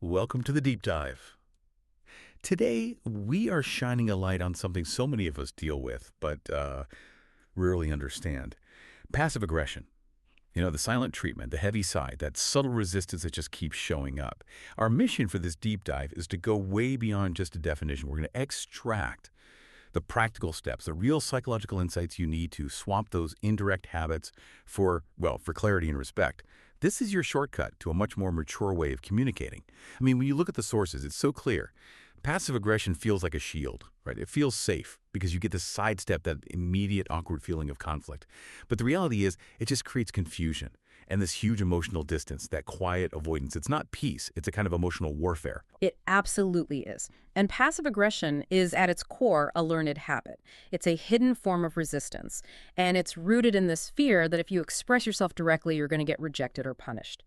Welcome to the deep dive. Today, we are shining a light on something so many of us deal with, but rarely understand. Passive aggression. The silent treatment, the heavy side, that subtle resistance that just keeps showing up. Our mission for this deep dive is to go way beyond just a definition. We're going to extract the practical steps, the real psychological insights you need to swap those indirect habits for clarity and respect. This is your shortcut to a much more mature way of communicating. When you look at the sources, it's so clear. Passive aggression feels like a shield, right? It feels safe because you get to sidestep that immediate awkward feeling of conflict. But the reality is, it just creates confusion and this huge emotional distance, that quiet avoidance. It's not peace. It's a kind of emotional warfare. It absolutely is. And passive aggression is at its core a learned habit. It's a hidden form of resistance. And it's rooted in this fear that if you express yourself directly, you're going to get rejected or punished.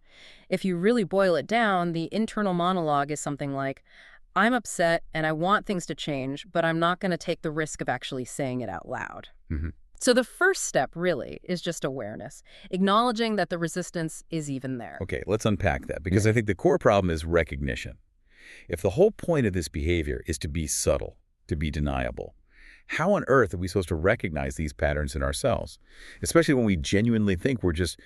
If you really boil it down, the internal monologue is something like, I'm upset and I want things to change, but I'm not going to take the risk of actually saying it out loud. Mm-hmm. So the first step really is just awareness, acknowledging that the resistance is even there. Okay, let's unpack that because I think the core problem is recognition. If the whole point of this behavior is to be subtle, to be deniable, how on earth are we supposed to recognize these patterns in ourselves? Especially when we genuinely think we're just,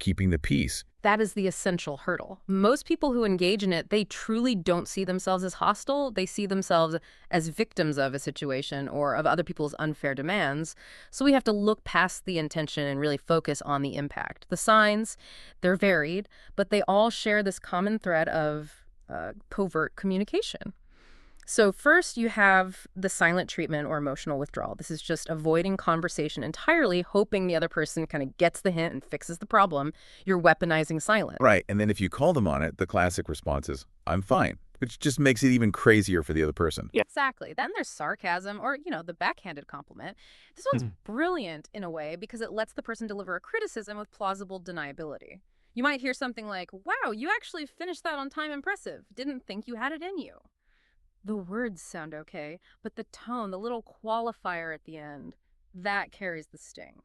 keeping the peace. That is the essential hurdle. Most people who engage in it, they truly don't see themselves as hostile. They see themselves as victims of a situation or of other people's unfair demands. So we have to look past the intention and really focus on the impact. The signs, they're varied, but they all share this common thread of covert communication. So first you have the silent treatment or emotional withdrawal. This is just avoiding conversation entirely, hoping the other person kind of gets the hint and fixes the problem. You're weaponizing silence. Right, and then if you call them on it, the classic response is, I'm fine, which just makes it even crazier for the other person. Yeah. Exactly. Then there's sarcasm or, the backhanded compliment. This one's brilliant in a way because it lets the person deliver a criticism with plausible deniability. You might hear something like, wow, you actually finished that on time, impressive. Didn't think you had it in you. The words sound okay, but the tone, the little qualifier at the end, that carries the sting.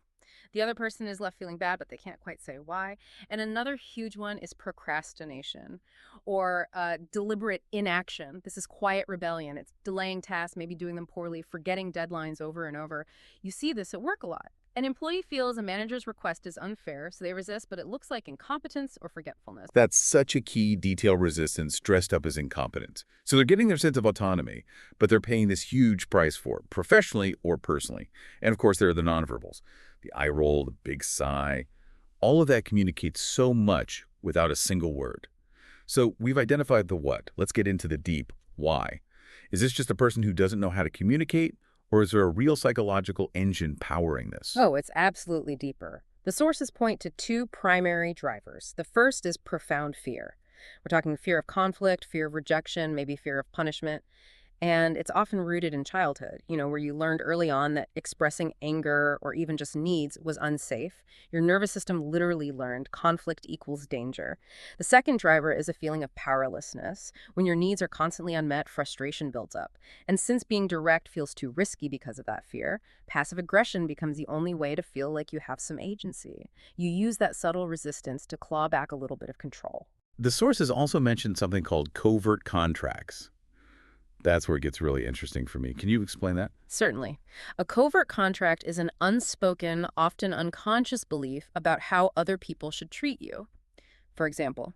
The other person is left feeling bad, but they can't quite say why. And another huge one is procrastination or deliberate inaction. This is quiet rebellion. It's delaying tasks, maybe doing them poorly, forgetting deadlines over and over. You see this at work a lot. An employee feels a manager's request is unfair, so they resist, but it looks like incompetence or forgetfulness. That's such a key detail resistance dressed up as incompetence. So they're getting their sense of autonomy, but they're paying this huge price for it, professionally or personally. And of course, there are the nonverbals. The eye roll, the big sigh. All of that communicates so much without a single word. So we've identified the what. Let's get into the deep why. Is this just a person who doesn't know how to communicate? Or is there a real psychological engine powering this? Oh, it's absolutely deeper. The sources point to two primary drivers. The first is profound fear. We're talking fear of conflict, fear of rejection, maybe fear of punishment. And it's often rooted in childhood, where you learned early on that expressing anger or even just needs was unsafe. Your nervous system literally learned conflict equals danger. The second driver is a feeling of powerlessness. When your needs are constantly unmet, frustration builds up. And since being direct feels too risky because of that fear, passive aggression becomes the only way to feel like you have some agency. You use that subtle resistance to claw back a little bit of control. The sources also mentioned something called covert contracts. That's where it gets really interesting for me. Can you explain that? Certainly. A covert contract is an unspoken, often unconscious belief about how other people should treat you. For example,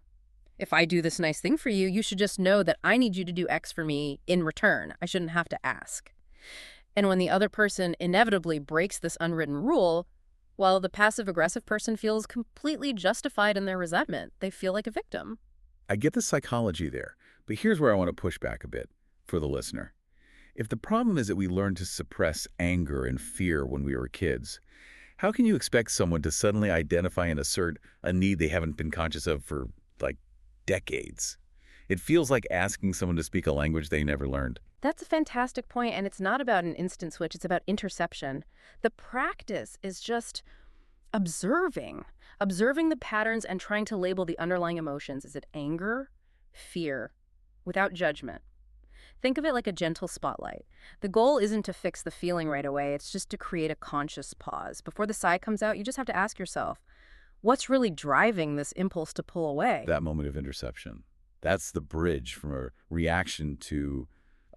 if I do this nice thing for you, you should just know that I need you to do X for me in return. I shouldn't have to ask. And when the other person inevitably breaks this unwritten rule, well, the passive-aggressive person feels completely justified in their resentment. They feel like a victim. I get the psychology there, but here's where I want to push back a bit for the listener. If the problem is that we learned to suppress anger and fear when we were kids, how can you expect someone to suddenly identify and assert a need they haven't been conscious of for, decades? It feels like asking someone to speak a language they never learned. That's a fantastic point, and it's not about an instant switch. It's about interception. The practice is just observing the patterns and trying to label the underlying emotions. Is it anger, fear, without judgment? Think of it like a gentle spotlight. The goal isn't to fix the feeling right away. It's just to create a conscious pause. Before the sigh comes out, you just have to ask yourself, what's really driving this impulse to pull away? That moment of interception. That's the bridge from a reaction to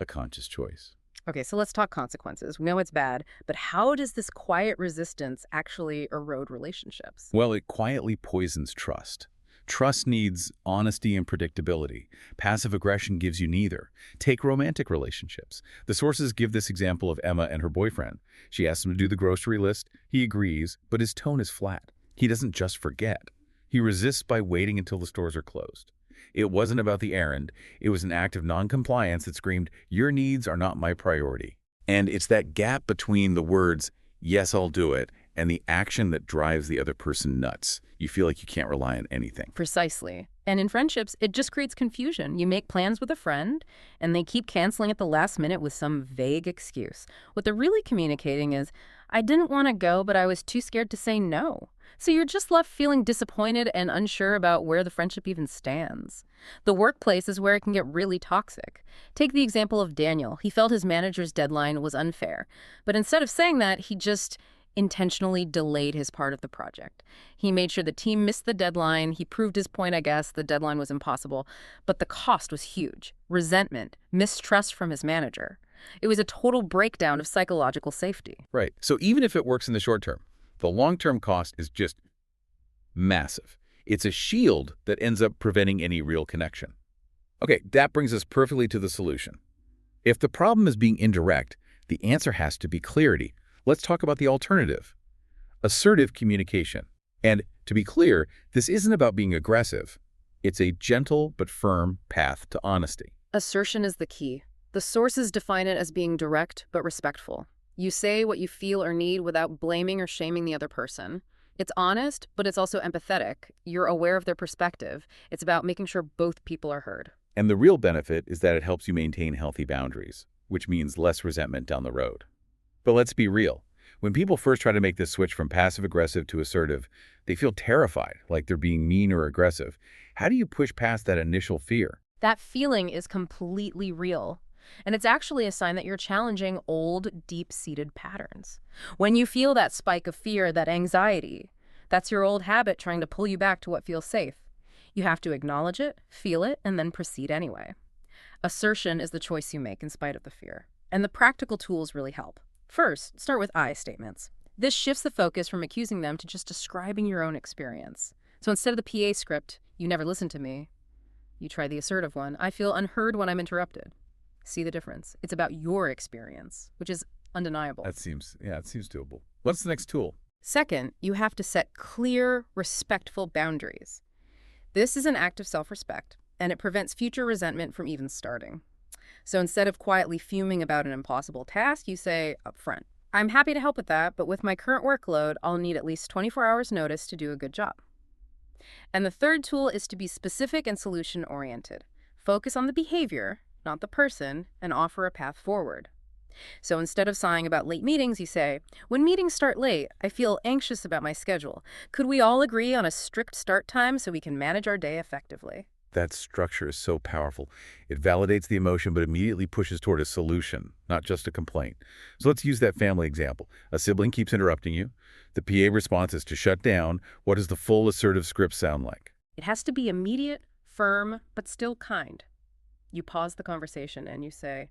a conscious choice. Okay, so let's talk consequences. We know it's bad, but how does this quiet resistance actually erode relationships? Well, it quietly poisons trust. Trust needs honesty and predictability. Passive aggression gives you neither. Take romantic relationships. The sources give this example of Emma and her boyfriend. She asks him to do the grocery list. He agrees, but his tone is flat. He doesn't just forget. He resists by waiting until the stores are closed. It wasn't about the errand. It was an act of noncompliance that screamed, "Your needs are not my priority." And it's that gap between the words, "Yes, I'll do it," and the action that drives the other person nuts. You feel like you can't rely on anything. Precisely. And in friendships, it just creates confusion. You make plans with a friend, and they keep canceling at the last minute with some vague excuse. What they're really communicating is, I didn't want to go, but I was too scared to say no. So you're just left feeling disappointed and unsure about where the friendship even stands. The workplace is where it can get really toxic. Take the example of Daniel. He felt his manager's deadline was unfair. But instead of saying that, he just intentionally delayed his part of the project. He made sure the team missed the deadline. He proved his point, I guess. The deadline was impossible. But the cost was huge. Resentment, mistrust from his manager. It was a total breakdown of psychological safety. Right. So even if it works in the short term, the long-term cost is just massive. It's a shield that ends up preventing any real connection. Okay, that brings us perfectly to the solution. If the problem is being indirect, the answer has to be clarity. Let's talk about the alternative. Assertive communication. And to be clear, this isn't about being aggressive. It's a gentle but firm path to honesty. Assertion is the key. The sources define it as being direct but respectful. You say what you feel or need without blaming or shaming the other person. It's honest, but it's also empathetic. You're aware of their perspective. It's about making sure both people are heard. And the real benefit is that it helps you maintain healthy boundaries, which means less resentment down the road. But let's be real. When people first try to make this switch from passive-aggressive to assertive, they feel terrified, like they're being mean or aggressive. How do you push past that initial fear? That feeling is completely real. And it's actually a sign that you're challenging old, deep-seated patterns. When you feel that spike of fear, that anxiety, that's your old habit trying to pull you back to what feels safe. You have to acknowledge it, feel it, and then proceed anyway. Assertion is the choice you make in spite of the fear. And the practical tools really help. First, start with I statements. This shifts the focus from accusing them to just describing your own experience. So instead of the PA script, "You never listen to me," you try the assertive one, "I feel unheard when I'm interrupted." See the difference? It's about your experience, which is undeniable. It seems doable. What's the next tool? Second, you have to set clear, respectful boundaries. This is an act of self-respect, and it prevents future resentment from even starting. So instead of quietly fuming about an impossible task, you say up front, "I'm happy to help with that, but with my current workload, I'll need at least 24 hours notice to do a good job." And the third tool is to be specific and solution-oriented. Focus on the behavior, not the person, and offer a path forward. So instead of sighing about late meetings, you say, "When meetings start late, I feel anxious about my schedule. Could we all agree on a strict start time so we can manage our day effectively?" That structure is so powerful. It validates the emotion but immediately pushes toward a solution, not just a complaint. So let's use that family example. A sibling keeps interrupting you. The PA response is to shut down. What does the full assertive script sound like? It has to be immediate, firm, but still kind. You pause the conversation and you say,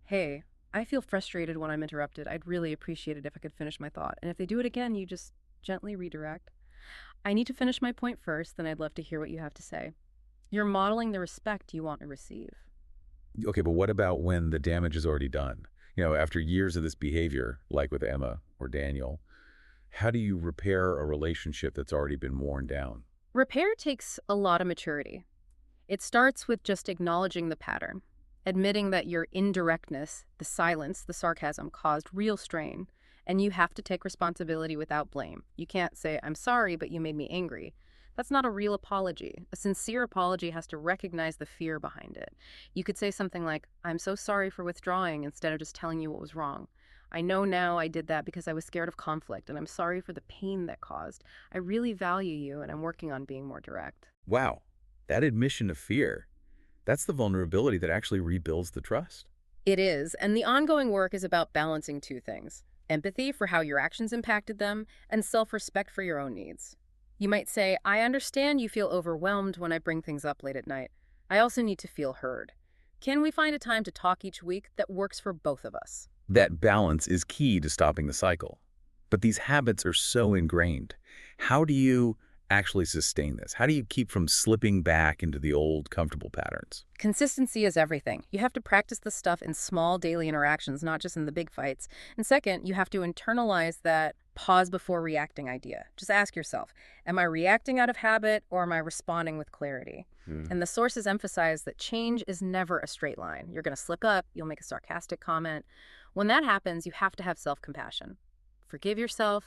"Hey, I feel frustrated when I'm interrupted. I'd really appreciate it if I could finish my thought." And if they do it again, you just gently redirect. "I need to finish my point first, then I'd love to hear what you have to say." You're modeling the respect you want to receive. Okay, but what about when the damage is already done? After years of this behavior, like with Emma or Daniel, how do you repair a relationship that's already been worn down? Repair takes a lot of maturity. It starts with just acknowledging the pattern, admitting that your indirectness, the silence, the sarcasm caused real strain, and you have to take responsibility without blame. You can't say, "I'm sorry, but you made me angry." That's not a real apology. A sincere apology has to recognize the fear behind it. You could say something like, "I'm so sorry for withdrawing," instead of just telling you what was wrong. "I know now I did that because I was scared of conflict, and I'm sorry for the pain that caused. I really value you, and I'm working on being more direct." Wow, that admission of fear, that's the vulnerability that actually rebuilds the trust. It is, and the ongoing work is about balancing two things: empathy for how your actions impacted them, and self-respect for your own needs. You might say, "I understand you feel overwhelmed when I bring things up late at night. I also need to feel heard. Can we find a time to talk each week that works for both of us? That balance is key to stopping the cycle. But these habits are so ingrained. How do you actually sustain this? How do you keep from slipping back into the old comfortable patterns? Consistency is everything. You have to practice this stuff in small daily interactions, not just in the big fights. And second, you have to internalize that pause before reacting idea. Just ask yourself, am I reacting out of habit or am I responding with clarity? And the sources emphasize that change is never a straight line. You're going to slip up, you'll make a sarcastic comment. When that happens, you have to have self-compassion. Forgive yourself,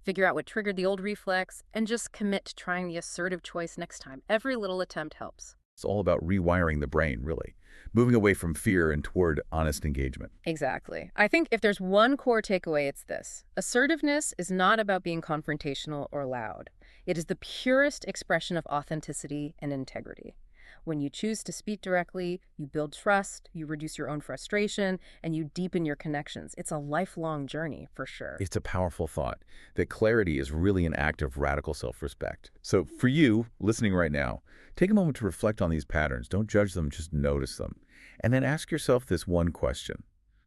figure out what triggered the old reflex, and just commit to trying the assertive choice next time. Every little attempt helps. It's all about rewiring the brain, really. Moving away from fear and toward honest engagement. Exactly. I think if there's one core takeaway, it's this. Assertiveness is not about being confrontational or loud. It is the purest expression of authenticity and integrity. When you choose to speak directly, you build trust, you reduce your own frustration, and you deepen your connections. It's a lifelong journey, for sure. It's a powerful thought that clarity is really an act of radical self-respect. So for you, listening right now, take a moment to reflect on these patterns. Don't judge them, just notice them. And then ask yourself this one question.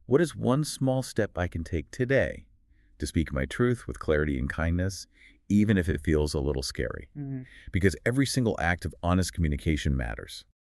What is one small step I can take today to speak my truth with clarity and kindness, even if it feels a little scary? Because every single act of honest communication matters.